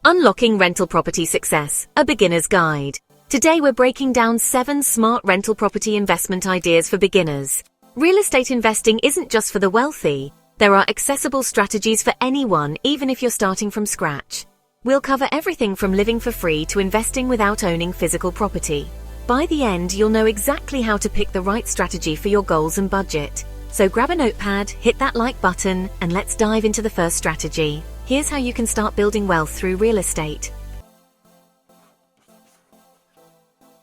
Unlocking Rental Property Success, a beginner's guide. Today we're breaking down 7 smart rental property investment ideas for beginners. Real estate investing isn't just for the wealthy. There are accessible strategies for anyone, even if you're starting from scratch. We'll cover everything from living for free to investing without owning physical property. By the end, you'll know exactly how to pick the right strategy for your goals and budget. So grab a notepad, hit that like button, and let's dive into the first strategy. Here's how you can start building wealth through real estate.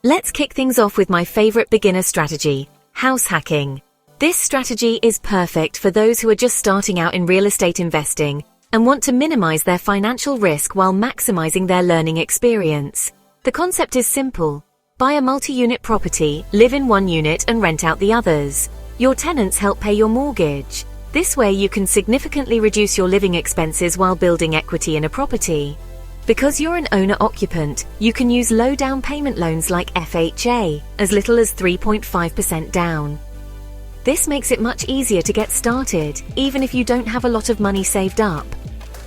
Let's kick things off with my favorite beginner strategy, house hacking. This strategy is perfect for those who are just starting out in real estate investing and want to minimize their financial risk while maximizing their learning experience. The concept is simple. Buy a multi-unit property, live in one unit and rent out the others. Your tenants help pay your mortgage. This way you can significantly reduce your living expenses while building equity in a property. Because you're an owner-occupant, you can use low down payment loans like FHA, as little as 3.5% down. This makes it much easier to get started, even if you don't have a lot of money saved up.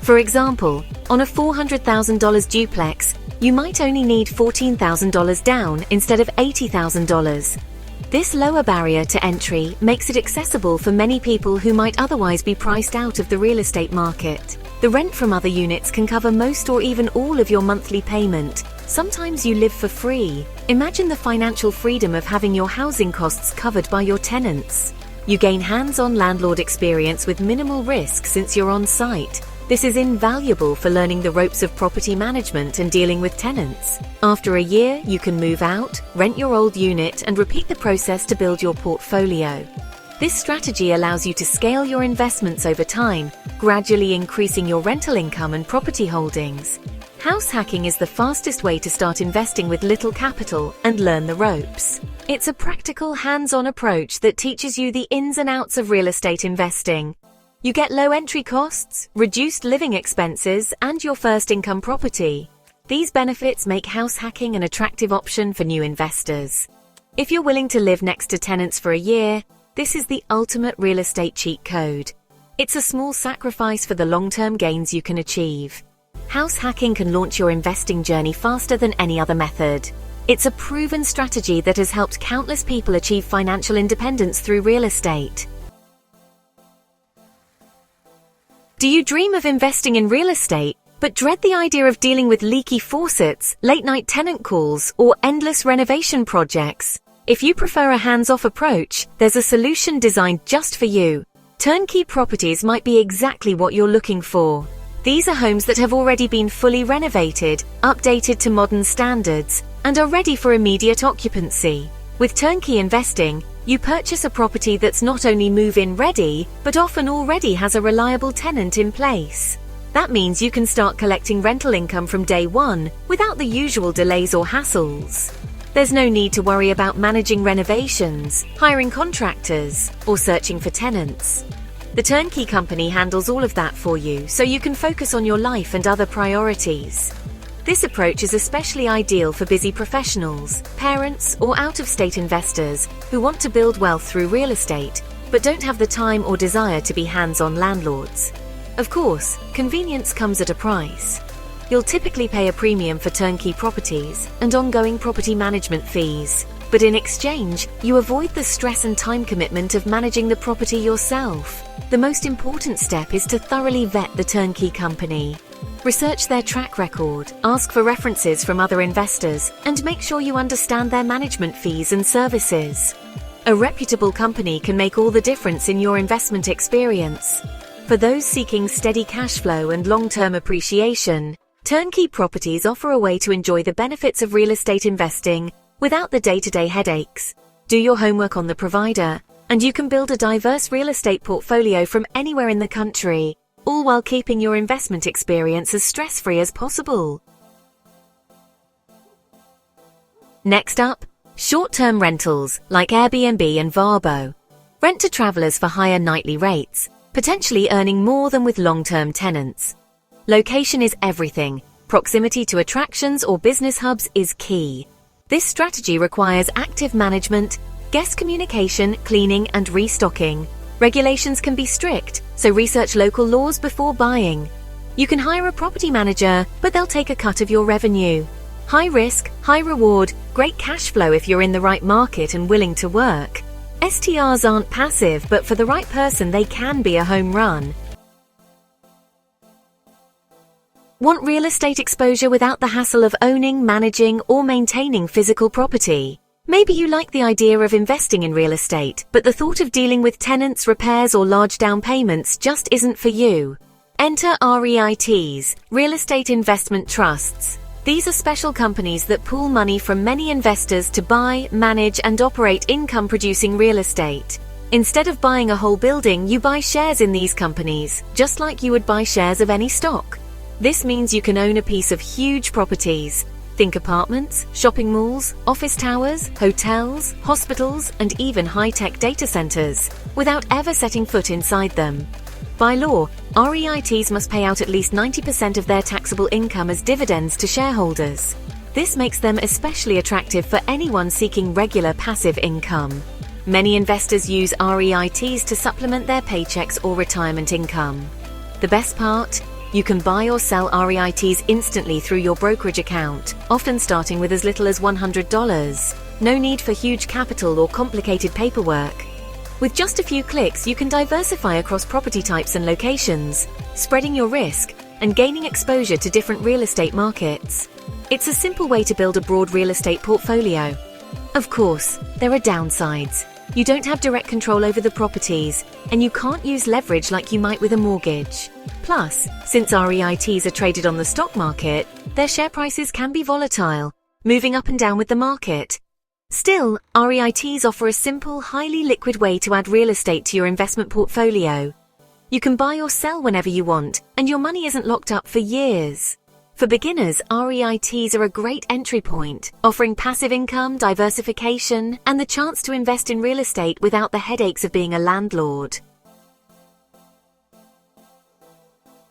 For example, on a $400,000 duplex, you might only need $14,000 down instead of $80,000. This lower barrier to entry makes it accessible for many people who might otherwise be priced out of the real estate market. The rent from other units can cover most or even all of your monthly payment. Sometimes you live for free. Imagine the financial freedom of having your housing costs covered by your tenants. You gain hands-on landlord experience with minimal risk since you're on site. This is invaluable for learning the ropes of property management and dealing with tenants. After a year, you can move out, rent your old unit, and repeat the process to build your portfolio. This strategy allows you to scale your investments over time, gradually increasing your rental income and property holdings. House hacking is the fastest way to start investing with little capital and learn the ropes. It's a practical, hands-on approach that teaches you the ins and outs of real estate investing. You get low entry costs, reduced living expenses, and your first income property. These benefits make house hacking an attractive option for new investors. If you're willing to live next to tenants for a year, this is the ultimate real estate cheat code. It's a small sacrifice for the long-term gains you can achieve. House hacking can launch your investing journey faster than any other method. It's a proven strategy that has helped countless people achieve financial independence through real estate. Do you dream of investing in real estate, but dread the idea of dealing with leaky faucets, late-night tenant calls, or endless renovation projects? If you prefer a hands-off approach, there's a solution designed just for you. Turnkey properties might be exactly what you're looking for. These are homes that have already been fully renovated, updated to modern standards, and are ready for immediate occupancy. With turnkey investing, you purchase a property that's not only move-in ready, but often already has a reliable tenant in place. That means you can start collecting rental income from day one without the usual delays or hassles. There's no need to worry about managing renovations, hiring contractors, or searching for tenants. The turnkey company handles all of that for you, so you can focus on your life and other priorities. This approach is especially ideal for busy professionals, parents, or out-of-state investors who want to build wealth through real estate, but don't have the time or desire to be hands-on landlords. Of course, convenience comes at a price. You'll typically pay a premium for turnkey properties and ongoing property management fees, but in exchange, you avoid the stress and time commitment of managing the property yourself. The most important step is to thoroughly vet the turnkey company. Research their track record, ask for references from other investors, and make sure you understand their management fees and services. A reputable company can make all the difference in your investment experience. For those seeking steady cash flow and long-term appreciation, turnkey properties offer a way to enjoy the benefits of real estate investing without the day-to-day headaches. Do your homework on the provider, and you can build a diverse real estate portfolio from anywhere in the country, all while keeping your investment experience as stress-free as possible. Next up, short-term rentals like Airbnb and Vrbo. Rent to travelers for higher nightly rates, potentially earning more than with long-term tenants. Location is everything. Proximity to attractions or business hubs is key. This strategy requires active management, guest communication, cleaning, and restocking. Regulations can be strict, so research local laws before buying. You can hire a property manager, but they'll take a cut of your revenue. High risk, high reward, great cash flow if you're in the right market and willing to work. STRs aren't passive, but for the right person they can be a home run. Want real estate exposure without the hassle of owning, managing, or maintaining physical property? Maybe you like the idea of investing in real estate, but the thought of dealing with tenants, repairs, or large down payments just isn't for you. Enter REITs, Real Estate Investment Trusts. These are special companies that pool money from many investors to buy, manage, and operate income-producing real estate. Instead of buying a whole building, you buy shares in these companies, just like you would buy shares of any stock. This means you can own a piece of huge properties. Think apartments, shopping malls, office towers, hotels, hospitals, and even high-tech data centers, without ever setting foot inside them. By law, REITs must pay out at least 90% of their taxable income as dividends to shareholders. This makes them especially attractive for anyone seeking regular passive income. Many investors use REITs to supplement their paychecks or retirement income. The best part? You can buy or sell REITs instantly through your brokerage account, often starting with as little as $100. No need for huge capital or complicated paperwork. With just a few clicks, you can diversify across property types and locations, spreading your risk and gaining exposure to different real estate markets. It's a simple way to build a broad real estate portfolio. Of course, there are downsides. You don't have direct control over the properties, and you can't use leverage like you might with a mortgage. Plus, since REITs are traded on the stock market, their share prices can be volatile, moving up and down with the market. Still, REITs offer a simple, highly liquid way to add real estate to your investment portfolio. You can buy or sell whenever you want, and your money isn't locked up for years. For beginners, REITs are a great entry point, offering passive income, diversification, and the chance to invest in real estate without the headaches of being a landlord.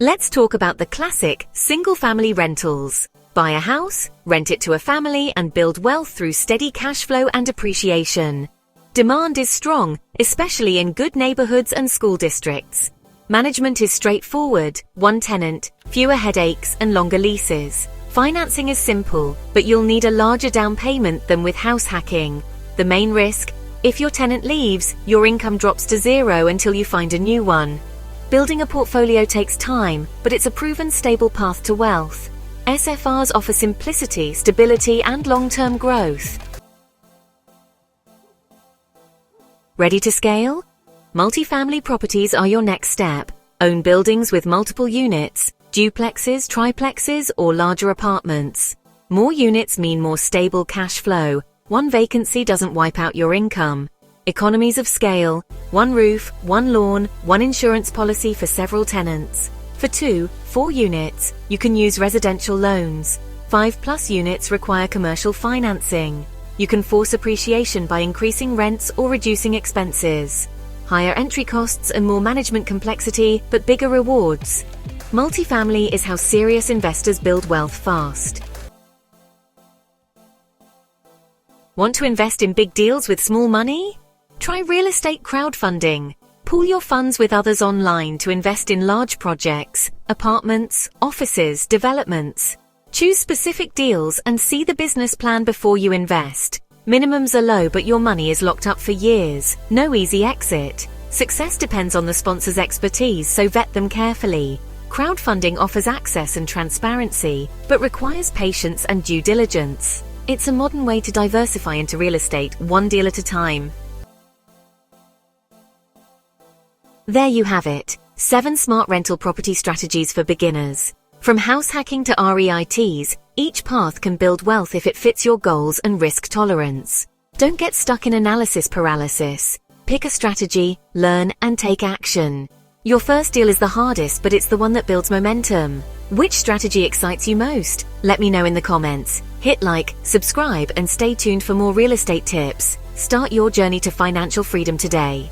Let's talk about the classic single-family rentals. Buy a house, rent it to a family, and build wealth through steady cash flow and appreciation. Demand is strong, especially in good neighborhoods and school districts. Management is straightforward, one tenant, fewer headaches, and longer leases. Financing is simple, but you'll need a larger down payment than with house hacking. The main risk? If your tenant leaves, your income drops to zero until you find a new one. Building a portfolio takes time, but it's a proven stable path to wealth. SFRs offer simplicity, stability, and long-term growth. Ready to scale? Multifamily properties are your next step. Own buildings with multiple units, duplexes, triplexes, or larger apartments. More units mean more stable cash flow. One vacancy doesn't wipe out your income. Economies of scale, one roof, one lawn, one insurance policy for several tenants. For 2-4 units, you can use residential loans. 5+ units require commercial financing. You can force appreciation by increasing rents or reducing expenses. Higher entry costs and more management complexity, but bigger rewards. Multifamily is how serious investors build wealth fast. Want to invest in big deals with small money? Try real estate crowdfunding. Pool your funds with others online to invest in large projects, apartments, offices, developments. Choose specific deals and see the business plan before you invest. Minimums are low, but your money is locked up for years. No easy exit. Success depends on the sponsor's expertise, so vet them carefully. Crowdfunding offers access and transparency, but requires patience and due diligence. It's a modern way to diversify into real estate, one deal at a time. There you have it. 7 smart rental property strategies for beginners. From house hacking to REITs, each path can build wealth if it fits your goals and risk tolerance. Don't get stuck in analysis paralysis. Pick a strategy, learn, and take action. Your first deal is the hardest, but it's the one that builds momentum. Which strategy excites you most? Let me know in the comments. Hit like, subscribe, and stay tuned for more real estate tips. Start your journey to financial freedom today.